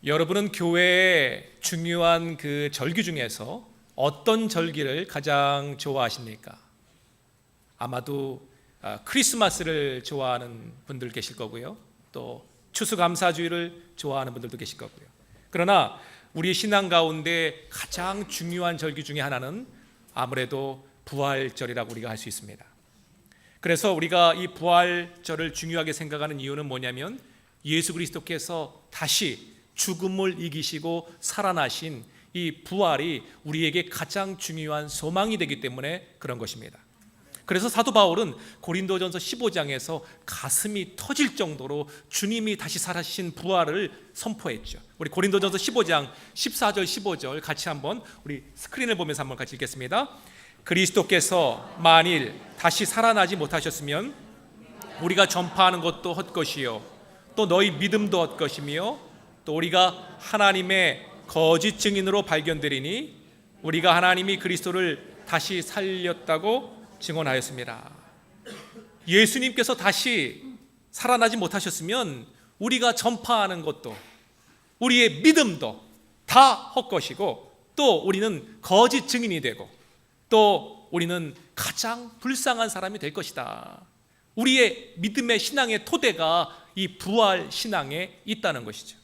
여러분은 교회의 중요한 그 절기 중에서 어떤 절기를 가장 좋아하십니까? 아마도 크리스마스를 좋아하는 분들 계실 거고요, 또 추수감사주의를 좋아하는 분들도 계실 거고요. 그러나 우리 신앙 가운데 가장 중요한 절기 중에 하나는 아무래도 부활절이라고 우리가 할 수 있습니다. 그래서 우리가 이 부활절을 중요하게 생각하는 이유는 뭐냐면, 예수 그리스도께서 다시 죽음을 이기시고 살아나신 이 부활이 우리에게 가장 중요한 소망이 되기 때문에 그런 것입니다. 그래서 사도 바울은 고린도전서 15장에서 가슴이 터질 정도로 주님이 다시 살아신 부활을 선포했죠. 우리 고린도전서 15장 14절 15절 같이 한번 우리 스크린을 보면서 한번 같이 읽겠습니다. 그리스도께서 만일 다시 살아나지 못하셨으면 우리가 전파하는 것도 헛것이요, 또 너희 믿음도 헛것이며, 또 우리가 하나님의 거짓 증인으로 발견되리니 우리가 하나님이 그리스도를 다시 살렸다고 증언하였습니다. 예수님께서 다시 살아나지 못하셨으면 우리가 전파하는 것도, 우리의 믿음도 다 헛것이고, 또 우리는 거짓 증인이 되고, 또 우리는 가장 불쌍한 사람이 될 것이다. 우리의 믿음의 신앙의 토대가 이 부활 신앙에 있다는 것이죠.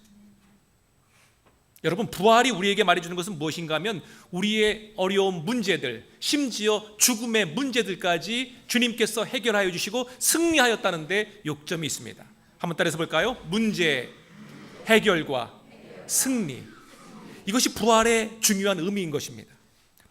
여러분, 부활이 우리에게 말해주는 것은 무엇인가 하면, 우리의 어려운 문제들, 심지어 죽음의 문제들까지 주님께서 해결하여 주시고 승리하였다는 데 요점이 있습니다. 한번 따라서 볼까요? 문제, 해결과 승리. 이것이 부활의 중요한 의미인 것입니다.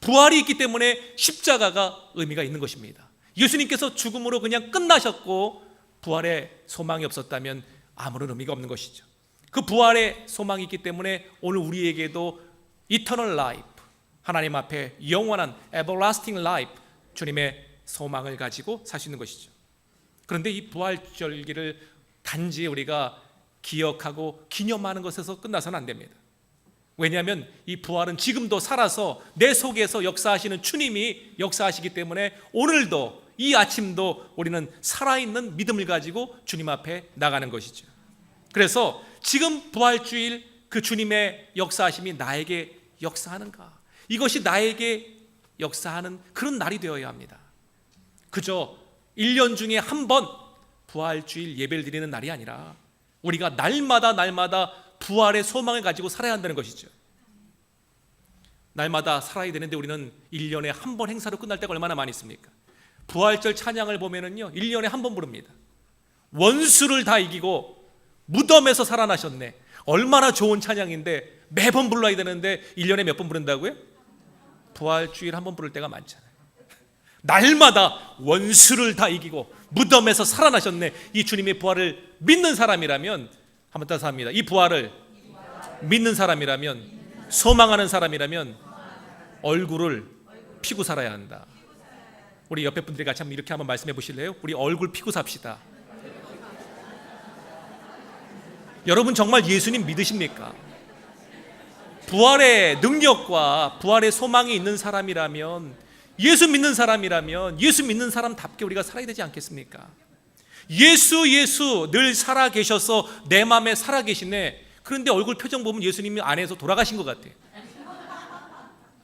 부활이 있기 때문에 십자가가 의미가 있는 것입니다. 예수님께서 죽음으로 그냥 끝나셨고 부활의 소망이 없었다면 아무런 의미가 없는 것이죠. 그 부활의 소망이 있기 때문에 오늘 우리에게도 Eternal Life, 하나님 앞에 영원한 Everlasting Life, 주님의 소망을 가지고 살 수 있는 것이죠. 그런데 이 부활절기를 단지 우리가 기억하고 기념하는 것에서 끝나서는 안 됩니다. 왜냐하면 이 부활은 지금도 살아서 내 속에서 역사하시는 주님이 역사하시기 때문에 오늘도, 이 아침도 우리는 살아있는 믿음을 가지고 주님 앞에 나가는 것이죠. 그래서 지금 부활주일 그 주님의 역사하심이 나에게 역사하는가, 이것이 나에게 역사하는 그런 날이 되어야 합니다. 그저 1년 중에 한 번 부활주일 예배를 드리는 날이 아니라 우리가 날마다 부활의 소망을 가지고 살아야 한다는 것이죠. 날마다 살아야 되는데 우리는 1년에 한 번 행사로 끝날 때가 얼마나 많이 있습니까? 부활절 찬양을 보면은요, 1년에 한 번 부릅니다. 원수를 다 이기고 무덤에서 살아나셨네. 얼마나 좋은 찬양인데 매번 불러야 되는데 1년에 몇 번 부른다고요? 부활주일 한 번 부를 때가 많잖아요. 날마다 원수를 다 이기고 무덤에서 살아나셨네. 이 주님의 부활을 믿는 사람이라면, 한번 따서 합니다. 이 부활을 믿는 사람이라면, 소망하는 사람이라면 얼굴을 피고 살아야 한다. 우리 옆에 분들이 같이 한번 이렇게 한번 말씀해 보실래요? 우리 얼굴 피고 삽시다. 여러분, 정말 예수님 믿으십니까? 부활의 능력과 부활의 소망이 있는 사람이라면, 예수 믿는 사람이라면 예수 믿는 사람답게 우리가 살아야 되지 않겠습니까? 예수 늘 살아 계셔서 내 마음에 살아 계시네. 그런데 얼굴 표정 보면 예수님이 안에서 돌아가신 것 같아요.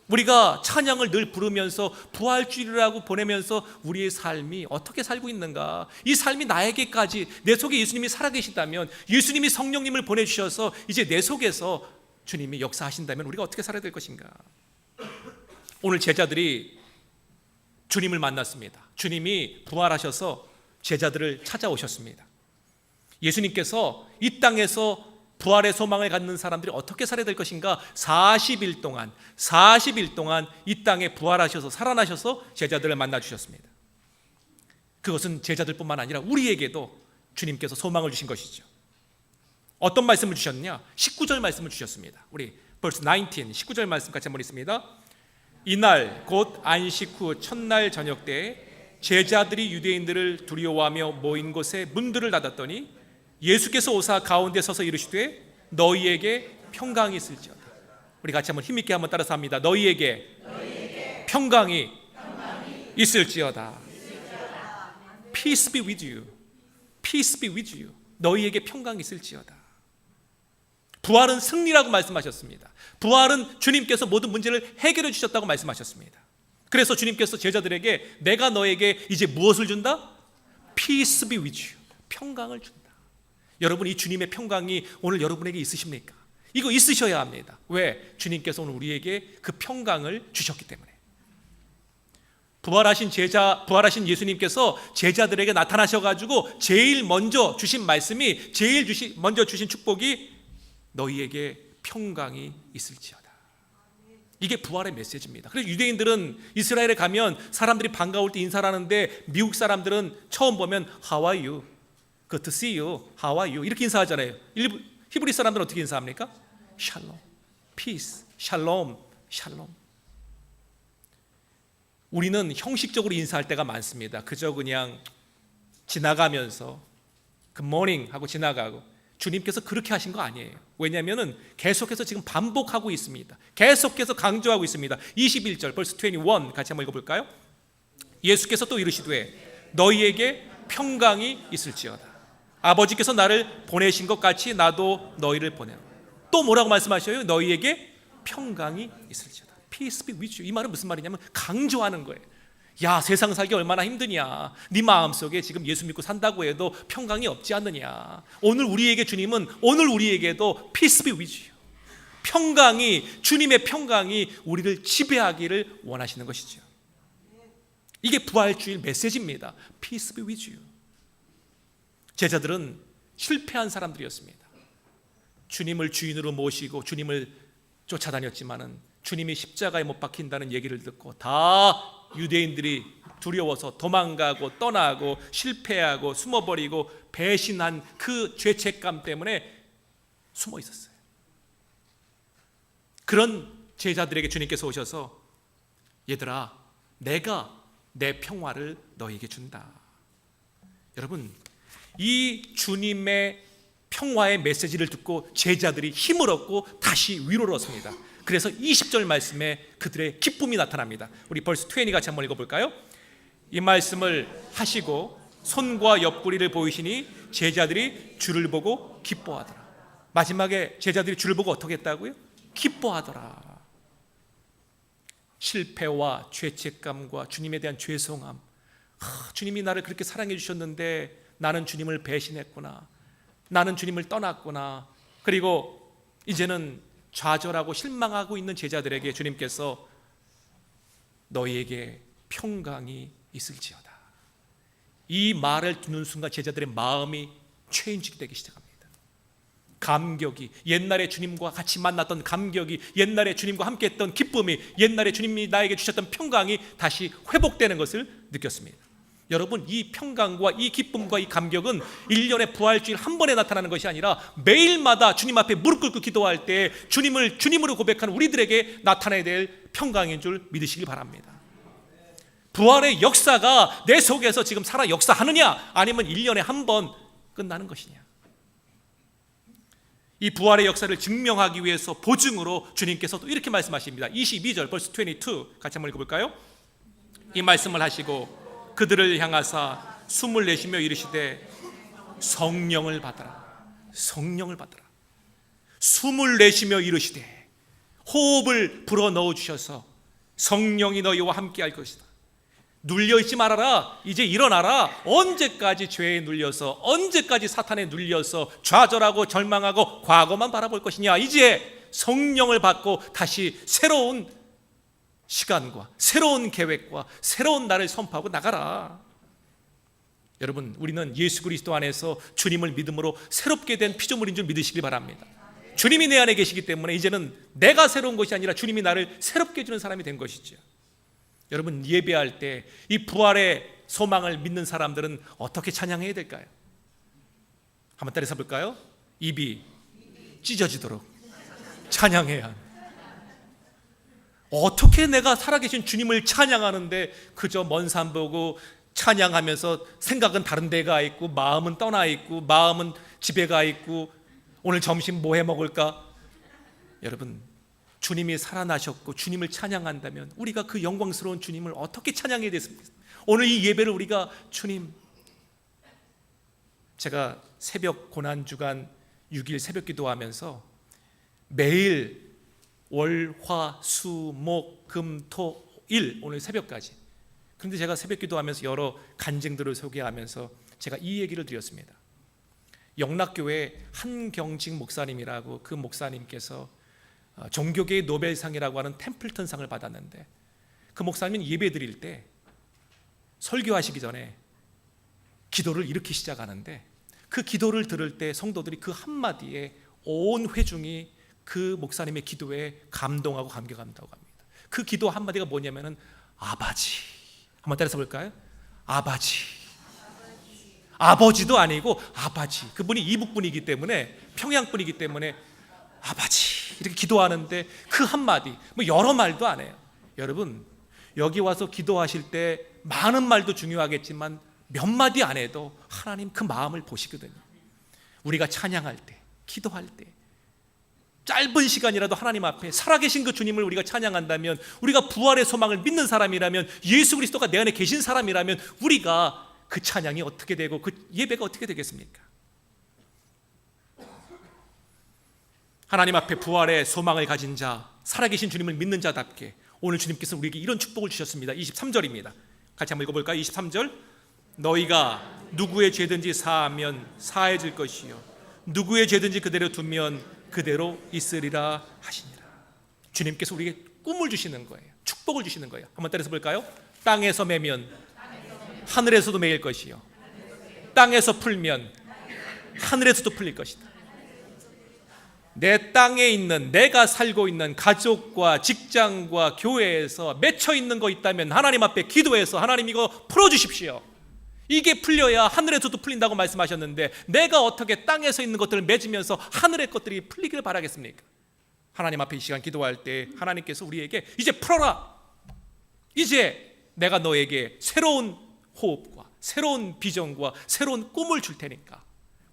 우리가 찬양을 늘 부르면서 부활주일이라고 보내면서 우리의 삶이 어떻게 살고 있는가, 이 삶이 나에게까지, 내 속에 예수님이 살아계시다면, 예수님이 성령님을 보내주셔서 이제 내 속에서 주님이 역사하신다면 우리가 어떻게 살아야 될 것인가. 오늘 제자들이 주님을 만났습니다. 주님이 부활하셔서 제자들을 찾아오셨습니다. 예수님께서 이 땅에서 부활의 소망을 갖는 사람들이 어떻게 살아야 될 것인가, 40일 동안 이 땅에 부활하셔서 살아나셔서 제자들을 만나 주셨습니다. 그것은 제자들뿐만 아니라 우리에게도 주님께서 소망을 주신 것이죠. 어떤 말씀을 주셨냐? 19절 말씀을 주셨습니다. 우리 verse 19, 19절 말씀 같이 한번 읽습니다. 이날 곧 안식 후 첫날 저녁 때에 제자들이 유대인들을 두려워하며 모인 곳에 문들을 닫았더니 예수께서 오사 가운데 서서 이르시되 너희에게 평강이 있을지어다. 우리 같이 한번 힘있게 한번 따라서 합니다. 너희에게 평강이 있을지어다. Peace be with you. Peace be with you. 너희에게 평강이 있을지어다. 부활은 승리라고 말씀하셨습니다. 부활은 주님께서 모든 문제를 해결해 주셨다고 말씀하셨습니다. 그래서 주님께서 제자들에게 내가 너에게 이제 무엇을 준다? Peace be with you. 평강을 준다. 여러분, 이 주님의 평강이 오늘 여러분에게 있으십니까? 이거 있으셔야 합니다. 왜? 주님께서 오늘 우리에게 그 평강을 주셨기 때문에. 부활하신 예수님께서 제자들에게 나타나셔가지고 제일 먼저 주신 말씀이, 먼저 주신 축복이 너희에게 평강이 있을지어다. 이게 부활의 메시지입니다. 그래서 유대인들은 이스라엘에 가면 사람들이 반가울 때 인사를 하는데 미국 사람들은 처음 보면 How are you? Good to see you. How are you? 이렇게 인사하잖아요. 히브리 사람들은 어떻게 인사합니까? 샬롬, peace, 샬롬, 샬롬. 우리는 형식적으로 인사할 때가 많습니다. 그저 그냥 지나가면서 Good morning 하고 지나가고. 주님께서 그렇게 하신 거 아니에요. 왜냐하면 계속해서 지금 반복하고 있습니다. 계속해서 강조하고 있습니다. 21절 벌써 21 같이 한번 읽어볼까요? 예수께서 또 이르시되 너희에게 평강이 있을지어다. 아버지께서 나를 보내신 것 같이 나도 너희를 보내라. 또 뭐라고 말씀하셔요? 너희에게 평강이 있을지어다. Peace be with you. 이 말은 무슨 말이냐면 강조하는 거예요. 야, 세상 살기 얼마나 힘드냐. 네 마음속에 지금 예수 믿고 산다고 해도 평강이 없지 않느냐. 오늘 우리에게 주님은 오늘 우리에게도 Peace be with you. 평강이, 주님의 평강이 우리를 지배하기를 원하시는 것이죠. 이게 부활주일 메시지입니다. Peace be with you. 제자들은 실패한 사람들이었습니다. 주님을 주인으로 모시고 주님을 쫓아다녔지만은 주님이 십자가에 못 박힌다는 얘기를 듣고 다 유대인들이 두려워서 도망가고 떠나고 실패하고 숨어버리고 배신한 그 죄책감 때문에 숨어 있었어요. 그런 제자들에게 주님께서 오셔서 얘들아, 내가 내 평화를 너에게 준다. 여러분, 이 주님의 평화의 메시지를 듣고 제자들이 힘을 얻고 다시 위로를 얻습니다. 그래서 20절 말씀에 그들의 기쁨이 나타납니다. 우리 벌써 20 같이 한번 읽어볼까요? 이 말씀을 하시고 손과 옆구리를 보이시니 제자들이 주를 보고 기뻐하더라. 마지막에 제자들이 주를 보고 어떻게 했다고요? 기뻐하더라. 실패와 죄책감과 주님에 대한 죄송함. 주님이 나를 그렇게 사랑해 주셨는데 나는 주님을 배신했구나. 나는 주님을 떠났구나. 그리고 이제는 좌절하고 실망하고 있는 제자들에게 주님께서 너희에게 평강이 있을지어다. 이 말을 듣는 순간 제자들의 마음이 체인지가 되기 시작합니다. 감격이, 옛날에 주님과 같이 만났던 감격이, 옛날에 주님과 함께했던 기쁨이, 옛날에 주님이 나에게 주셨던 평강이 다시 회복되는 것을 느꼈습니다. 여러분, 이 평강과 이 기쁨과 이 감격은 1년의 부활주일 한 번에 나타나는 것이 아니라 매일마다 주님 앞에 무릎 꿇고 기도할 때 주님을 주님으로 고백하는 우리들에게 나타나야 될 평강인 줄 믿으시기 바랍니다. 부활의 역사가 내 속에서 지금 살아 역사하느냐, 아니면 1년에 한 번 끝나는 것이냐. 이 부활의 역사를 증명하기 위해서 보증으로 주님께서도 이렇게 말씀하십니다. 22절 벌써 22 같이 한번 읽어볼까요? 이 말씀을 하시고 그들을 향하사 숨을 내쉬며 이르시되 성령을 받아라. 성령을 받아라. 숨을 내쉬며 이르시되, 호흡을 불어 넣어 주셔서 성령이 너희와 함께 할 것이다. 눌려있지 말아라. 이제 일어나라. 언제까지 죄에 눌려서, 언제까지 사탄에 눌려서 좌절하고 절망하고 과거만 바라볼 것이냐. 이제 성령을 받고 다시 새로운 시간과 새로운 계획과 새로운 날을 선포하고 나가라. 여러분, 우리는 예수 그리스도 안에서 주님을 믿음으로 새롭게 된 피조물인 줄 믿으시기 바랍니다. 주님이 내 안에 계시기 때문에 이제는 내가 새로운 것이 아니라 주님이 나를 새롭게 해주는 사람이 된 것이죠. 여러분, 예배할 때 이 부활의 소망을 믿는 사람들은 어떻게 찬양해야 될까요? 한번 따라서 볼까요? 입이 찢어지도록 찬양해야 합니다. 어떻게 내가 살아계신 주님을 찬양하는데 그저 먼 산 보고 찬양하면서 생각은 다른 데 가 있고 마음은 떠나 있고 마음은 집에 가 있고 오늘 점심 뭐 해 먹을까? 여러분, 주님이 살아나셨고 주님을 찬양한다면 우리가 그 영광스러운 주님을 어떻게 찬양해야 되습니까? 오늘 이 예배를 우리가 주님, 제가 새벽 고난주간 6일 새벽 기도하면서 매일 월, 화, 수, 목, 금, 토, 일, 오늘 새벽까지. 그런데 제가 새벽 기도하면서 여러 간증들을 소개하면서 제가 이 얘기를 드렸습니다. 영락교회 한경직 목사님이라고, 그 목사님께서 종교계의 노벨상이라고 하는 템플턴상을 받았는데, 그 목사님은 예배 드릴 때 설교하시기 전에 기도를 이렇게 시작하는데, 그 기도를 들을 때 성도들이 그 한마디에 온 회중이 그 목사님의 기도에 감동하고 감격한다고 합니다. 그 기도 한마디가 뭐냐면은 아바지. 한번 따라서 볼까요? 아바지. 아버지도 아니고 아바지. 그분이 이북분이기 때문에, 평양분이기 때문에 아바지 이렇게 기도하는데, 그 한마디, 뭐 여러 말도 안 해요. 여러분, 여기 와서 기도하실 때 많은 말도 중요하겠지만 몇 마디 안 해도 하나님 그 마음을 보시거든요. 우리가 찬양할 때, 기도할 때 짧은 시간이라도 하나님 앞에 살아계신 그 주님을 우리가 찬양한다면, 우리가 부활의 소망을 믿는 사람이라면, 예수 그리스도가 내 안에 계신 사람이라면, 우리가 그 찬양이 어떻게 되고 그 예배가 어떻게 되겠습니까? 하나님 앞에 부활의 소망을 가진 자, 살아계신 주님을 믿는 자답게 오늘 주님께서 우리에게 이런 축복을 주셨습니다. 23절입니다. 같이 한번 읽어볼까요? 23절. 너희가 누구의 죄든지 사하면 사해질 것이요 누구의 죄든지 그대로 두면 그대로 있으리라 하시니라. 주님께서 우리에게 꿈을 주시는 거예요. 축복을 주시는 거예요. 한번 따라서 볼까요? 땅에서 매면 하늘에서도 매일 것이요 땅에서 풀면 하늘에서도 풀릴 것이다. 내 땅에 있는, 내가 살고 있는 가족과 직장과 교회에서 맺혀 있는 거 있다면 하나님 앞에 기도해서 하나님 이거 풀어주십시오. 이게 풀려야 하늘에서도 풀린다고 말씀하셨는데, 내가 어떻게 땅에서 있는 것들을 맺으면서 하늘의 것들이 풀리기를 바라겠습니까? 하나님 앞에 이 시간 기도할 때 하나님께서 우리에게 이제 풀어라, 이제 내가 너에게 새로운 호흡과 새로운 비전과 새로운 꿈을 줄 테니까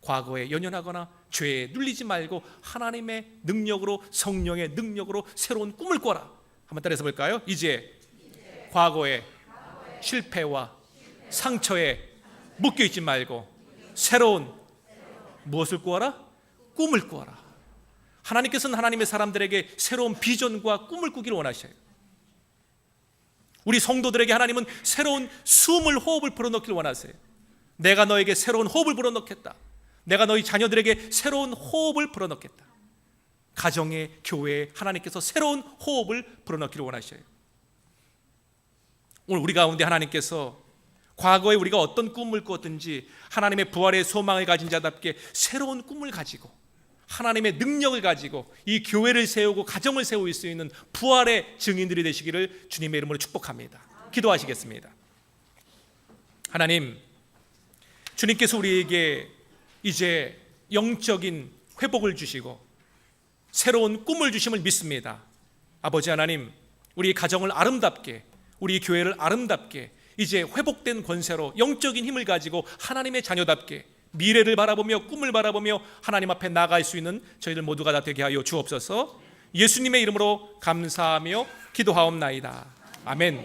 과거에 연연하거나 죄에 눌리지 말고 하나님의 능력으로, 성령의 능력으로 새로운 꿈을 꿔라. 한번 따라서 볼까요? 이제 과거의 실패와 상처에 묶여있지 말고 새로운 무엇을 꾸어라? 꿈을 꾸어라. 하나님께서는 하나님의 사람들에게 새로운 비전과 꿈을 꾸기를 원하셔요. 우리 성도들에게 하나님은 새로운 숨을, 호흡을 불어넣기를 원하세요. 내가 너에게 새로운 호흡을 불어넣겠다. 내가 너희 자녀들에게 새로운 호흡을 불어넣겠다. 가정에, 교회에 하나님께서 새로운 호흡을 불어넣기를 원하셔요. 오늘 우리 가운데 하나님께서 과거에 우리가 어떤 꿈을 꿨든지 하나님의 부활의 소망을 가진 자답게 새로운 꿈을 가지고 하나님의 능력을 가지고 이 교회를 세우고 가정을 세울 수 있는 부활의 증인들이 되시기를 주님의 이름으로 축복합니다. 기도하시겠습니다. 하나님, 주님께서 우리에게 이제 영적인 회복을 주시고 새로운 꿈을 주심을 믿습니다. 아버지 하나님, 우리 가정을 아름답게, 우리 교회를 아름답게 이제 회복된 권세로 영적인 힘을 가지고 하나님의 자녀답게 미래를 바라보며 꿈을 바라보며 하나님 앞에 나아갈 수 있는 저희들 모두가 다 되게 하여 주옵소서. 예수님의 이름으로 감사하며 기도하옵나이다. 아멘.